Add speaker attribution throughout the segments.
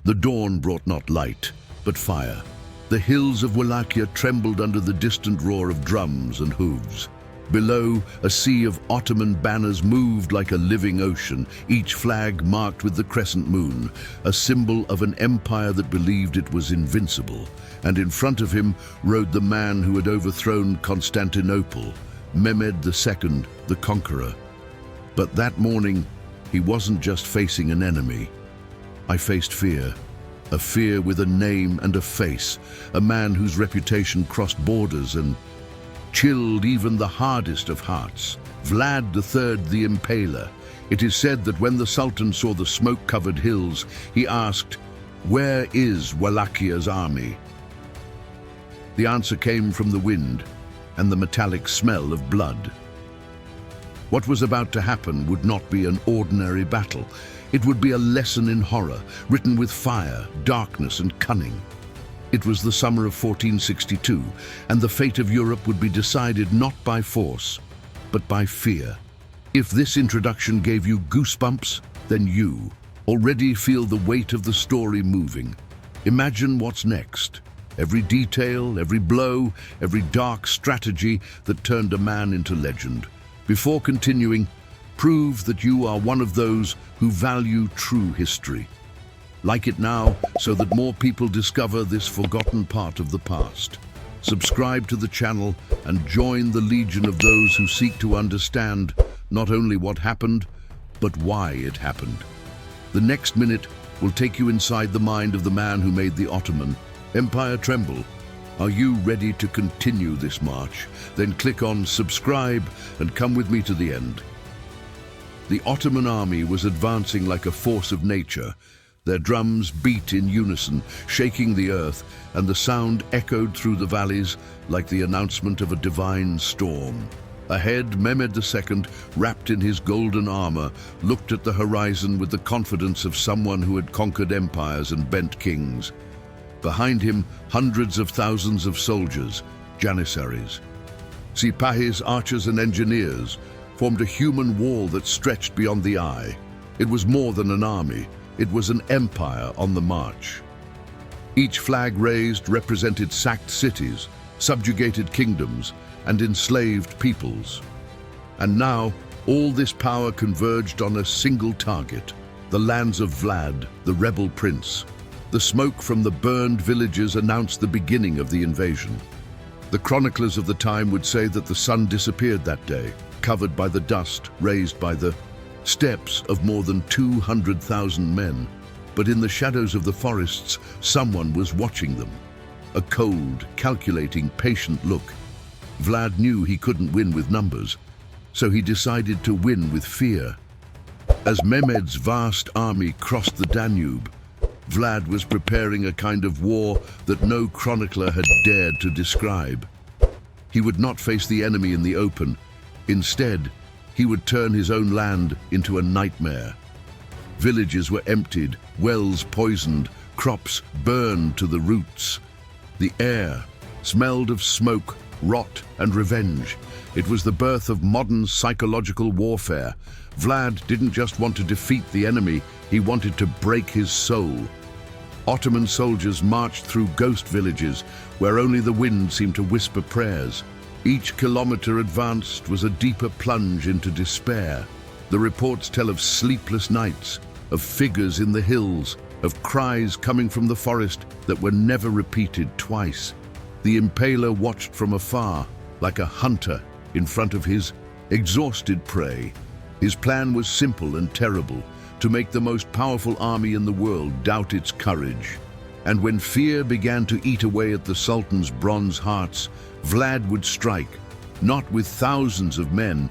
Speaker 1: The dawn brought not light, but fire. The hills of Wallachia trembled under the distant roar of drums and hooves. Below, a sea of Ottoman banners moved like a living ocean, each flag marked with the crescent moon, a symbol of an empire that believed it was invincible. And in front of him rode the man who had overthrown Constantinople, Mehmed II, the Conqueror. But that morning, he wasn't just facing an enemy. I faced fear. A fear with a name and a face, a man whose reputation crossed borders and chilled even the hardest of hearts. Vlad III the Impaler. It is said that when the Sultan saw the smoke-covered hills, he asked, "Where is Wallachia's army?" The answer came from the wind and the metallic smell of blood. What was about to happen would not be an ordinary battle. It would be a lesson in horror, written with fire, darkness, and cunning. It was the summer of 1462, and the fate of Europe would be decided not by force, but by fear. If this introduction gave you goosebumps, then you already feel the weight of the story moving. Imagine what's next. Every detail, every blow, every dark strategy that turned a man into legend. Before continuing, prove that you are one of those who value true history. Like it now, so that more people discover this forgotten part of the past. Subscribe to the channel and join the legion of those who seek to understand not only what happened, but why it happened. The next minute will take you inside the mind of the man who made the Ottoman Empire tremble. Are you ready to continue this march? Then click on subscribe and come with me to the end. The Ottoman army was advancing like a force of nature. Their drums beat in unison, shaking the earth, and the sound echoed through the valleys like the announcement of a divine storm. Ahead, Mehmed II, wrapped in his golden armor, looked at the horizon with the confidence of someone who had conquered empires and bent kings. Behind him, hundreds of thousands of soldiers, janissaries. Sipahis, archers and engineers, formed a human wall that stretched beyond the eye. It was more than an army. It was an empire on the march. Each flag raised represented sacked cities, subjugated kingdoms, and enslaved peoples. And now, all this power converged on a single target, the lands of Vlad, the rebel prince. The smoke from the burned villages announced the beginning of the invasion. The chroniclers of the time would say that the sun disappeared that day, covered by the dust raised by the steps of more than 200,000 men. But in the shadows of the forests, someone was watching them. A cold, calculating, patient look. Vlad knew he couldn't win with numbers, so he decided to win with fear. As Mehmed's vast army crossed the Danube, Vlad was preparing a kind of war that no chronicler had dared to describe. He would not face the enemy in the open. Instead, he would turn his own land into a nightmare. Villages were emptied, wells poisoned, crops burned to the roots. The air smelled of smoke, rot, and revenge. It was the birth of modern psychological warfare. Vlad didn't just want to defeat the enemy, he wanted to break his soul. Ottoman soldiers marched through ghost villages where only the wind seemed to whisper prayers. Each kilometer advanced was a deeper plunge into despair. The reports tell of sleepless nights, of figures in the hills, of cries coming from the forest that were never repeated twice. The Impaler watched from afar, like a hunter in front of his exhausted prey. His plan was simple and terrible, to make the most powerful army in the world doubt its courage. And when fear began to eat away at the Sultan's bronze hearts, Vlad would strike, not with thousands of men,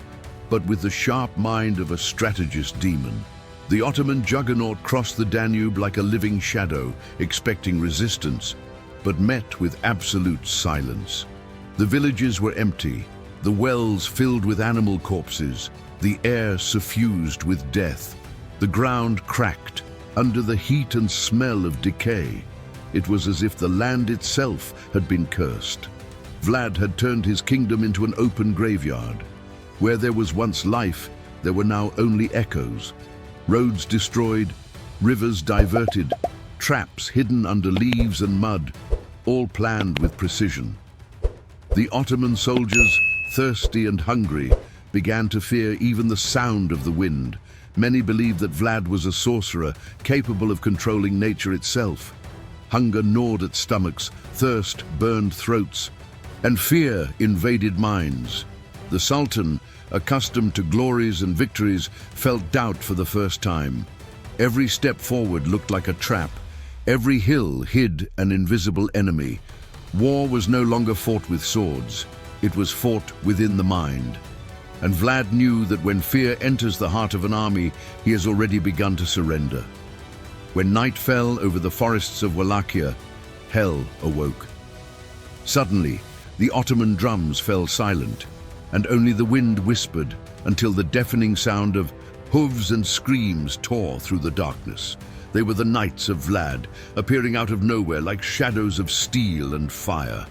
Speaker 1: but with the sharp mind of a strategist demon. The Ottoman juggernaut crossed the Danube like a living shadow, expecting resistance, but met with absolute silence. The villages were empty, the wells filled with animal corpses, the air suffused with death. The ground cracked under the heat and smell of decay. It was as if the land itself had been cursed. Vlad had turned his kingdom into an open graveyard. Where there was once life, there were now only echoes. Roads destroyed, rivers diverted, traps hidden under leaves and mud, all planned with precision. The Ottoman soldiers, thirsty and hungry, began to fear even the sound of the wind. Many believed that Vlad was a sorcerer, capable of controlling nature itself. Hunger gnawed at stomachs, thirst burned throats, and fear invaded minds. The Sultan, accustomed to glories and victories, felt doubt for the first time. Every step forward looked like a trap. Every hill hid an invisible enemy. War was no longer fought with swords. It was fought within the mind. And Vlad knew that when fear enters the heart of an army, he has already begun to surrender. When night fell over the forests of Wallachia, hell awoke. Suddenly, the Ottoman drums fell silent, and only the wind whispered until the deafening sound of hooves and screams tore through the darkness. They were the knights of Vlad, appearing out of nowhere like shadows of steel and fire.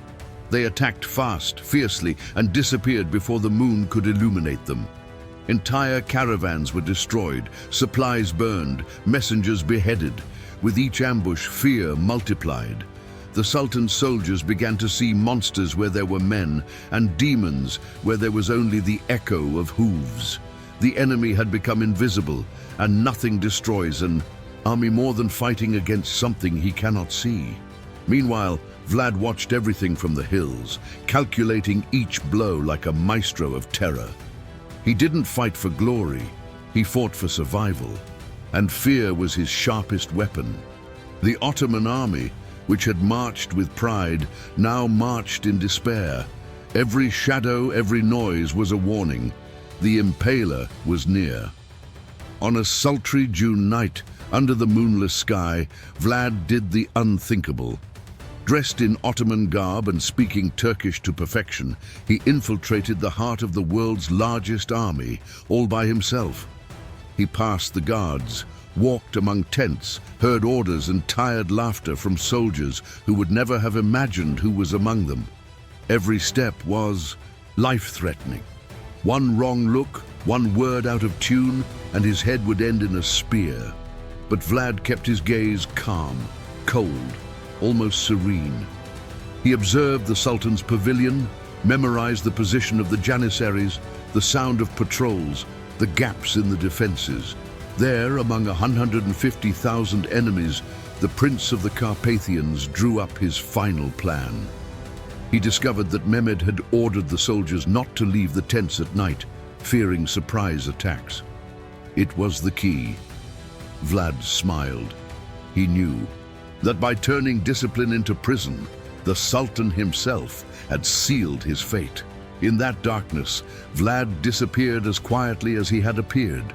Speaker 1: They attacked fast, fiercely, and disappeared before the moon could illuminate them. Entire caravans were destroyed, supplies burned, messengers beheaded. With each ambush, fear multiplied. The Sultan's soldiers began to see monsters where there were men, and demons where there was only the echo of hooves. The enemy had become invisible, and nothing destroys an army more than fighting against something he cannot see. Meanwhile, Vlad watched everything from the hills, calculating each blow like a maestro of terror. He didn't fight for glory, he fought for survival, and fear was his sharpest weapon. The Ottoman army, which had marched with pride, now marched in despair. Every shadow, every noise was a warning. The Impaler was near. On a sultry June night, under the moonless sky, Vlad did the unthinkable. Dressed in Ottoman garb and speaking Turkish to perfection, he infiltrated the heart of the world's largest army, all by himself. He passed the guards, walked among tents, heard orders and tired laughter from soldiers who would never have imagined who was among them. Every step was life-threatening. One wrong look, one word out of tune, and his head would end in a spear. But Vlad kept his gaze calm, cold, almost serene. He observed the Sultan's pavilion, memorized the position of the janissaries, the sound of patrols, the gaps in the defenses. There, among 150,000 enemies, the Prince of the Carpathians drew up his final plan. He discovered that Mehmed had ordered the soldiers not to leave the tents at night, fearing surprise attacks. It was the key. Vlad smiled. He knew that by turning discipline into prison, the Sultan himself had sealed his fate. In that darkness, Vlad disappeared as quietly as he had appeared.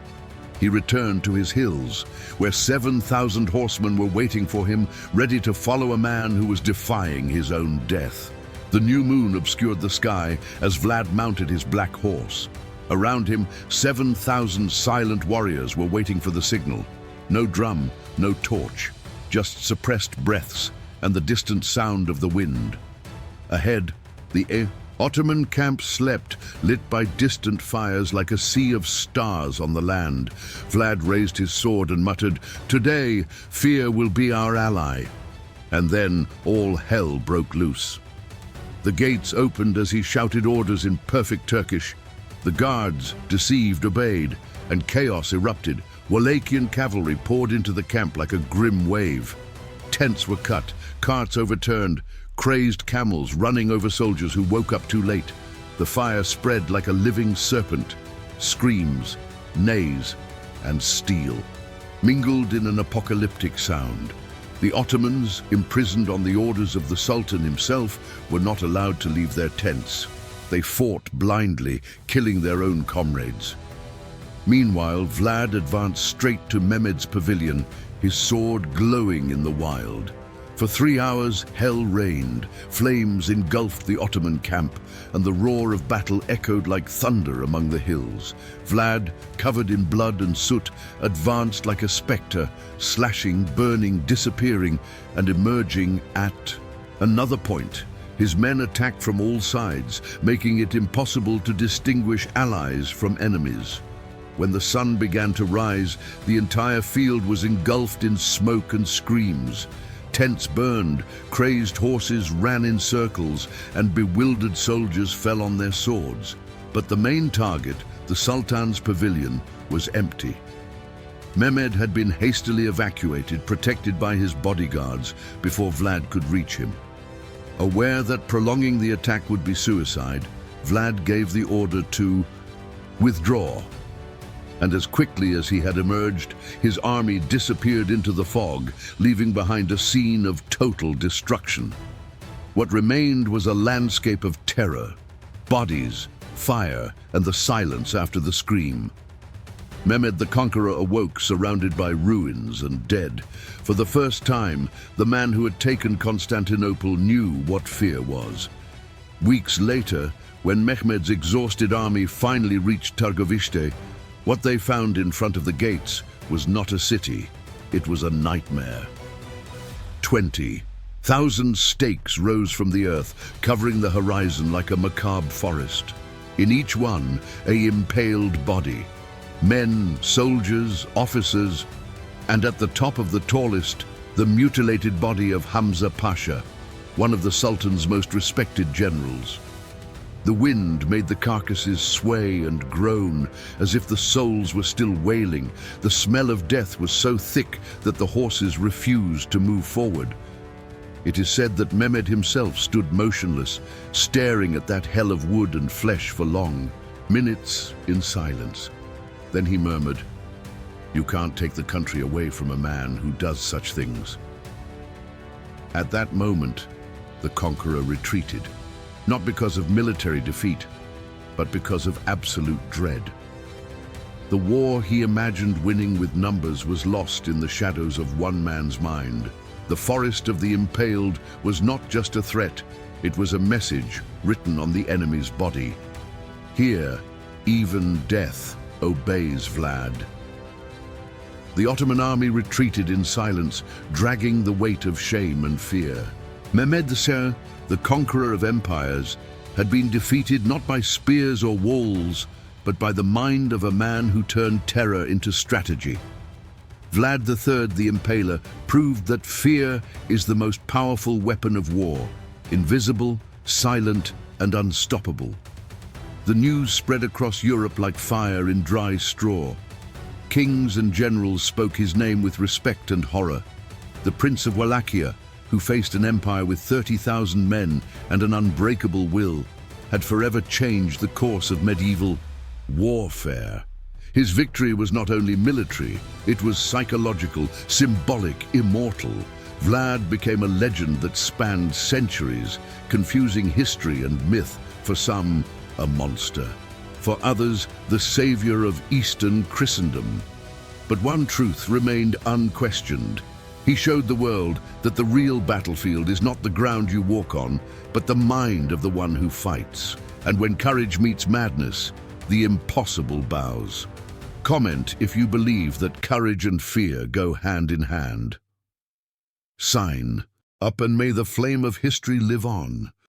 Speaker 1: He returned to his hills, where 7,000 horsemen were waiting for him, ready to follow a man who was defying his own death. The new moon obscured the sky as Vlad mounted his black horse. Around him, 7,000 silent warriors were waiting for the signal. No drum, no torch, just suppressed breaths and the distant sound of the wind. Ahead, the Ottoman camp slept, lit by distant fires like a sea of stars on the land. Vlad raised his sword and muttered, "Today, fear will be our ally." And then all hell broke loose. The gates opened as he shouted orders in perfect Turkish. The guards, deceived, obeyed, and chaos erupted. Wallachian cavalry poured into the camp like a grim wave. Tents were cut, carts overturned, crazed camels running over soldiers who woke up too late. The fire spread like a living serpent. Screams, neighs, and steel mingled in an apocalyptic sound. The Ottomans, imprisoned on the orders of the Sultan himself, were not allowed to leave their tents. They fought blindly, killing their own comrades. Meanwhile, Vlad advanced straight to Mehmed's pavilion, his sword glowing in the wild. For 3 hours, hell reigned. Flames engulfed the Ottoman camp, and the roar of battle echoed like thunder among the hills. Vlad, covered in blood and soot, advanced like a spectre, slashing, burning, disappearing, and emerging at another point. His men attacked from all sides, making it impossible to distinguish allies from enemies. When the sun began to rise, the entire field was engulfed in smoke and screams. Tents burned, crazed horses ran in circles, and bewildered soldiers fell on their swords. But the main target, the Sultan's pavilion, was empty. Mehmed had been hastily evacuated, protected by his bodyguards, before Vlad could reach him. Aware that prolonging the attack would be suicide, Vlad gave the order to withdraw. And as quickly as he had emerged, his army disappeared into the fog, leaving behind a scene of total destruction. What remained was a landscape of terror, bodies, fire, and the silence after the scream. Mehmed the Conqueror awoke, surrounded by ruins and dead. For the first time, the man who had taken Constantinople knew what fear was. Weeks later, when Mehmed's exhausted army finally reached Targovishte, what they found in front of the gates was not a city, it was a nightmare. 20,000 stakes rose from the earth, covering the horizon like a macabre forest. In each one, an impaled body. Men, soldiers, officers, and at the top of the tallest, the mutilated body of Hamza Pasha, one of the Sultan's most respected generals. The wind made the carcasses sway and groan, as if the souls were still wailing. The smell of death was so thick that the horses refused to move forward. It is said that Mehmed himself stood motionless, staring at that hell of wood and flesh for long, minutes in silence. Then he murmured, "You can't take the country away from a man who does such things." At that moment, the conqueror retreated. Not because of military defeat, but because of absolute dread. The war he imagined winning with numbers was lost in the shadows of one man's mind. The forest of the impaled was not just a threat, it was a message written on the enemy's body. Here, even death obeys Vlad. The Ottoman army retreated in silence, dragging the weight of shame and fear. Mehmed II, the conqueror of empires, had been defeated not by spears or walls, but by the mind of a man who turned terror into strategy. Vlad III, the Impaler, proved that fear is the most powerful weapon of war, invisible, silent, and unstoppable. The news spread across Europe like fire in dry straw. Kings and generals spoke his name with respect and horror. The Prince of Wallachia, who faced an empire with 30,000 men and an unbreakable will, had forever changed the course of medieval warfare. His victory was not only military, it was psychological, symbolic, immortal. Vlad became a legend that spanned centuries, confusing history and myth. For some, a monster. For others, the savior of Eastern Christendom. But one truth remained unquestioned. He showed the world that the real battlefield is not the ground you walk on, but the mind of the one who fights. And when courage meets madness, the impossible bows. Comment if you believe that courage and fear go hand in hand. Sign, up and may the flame of history live on.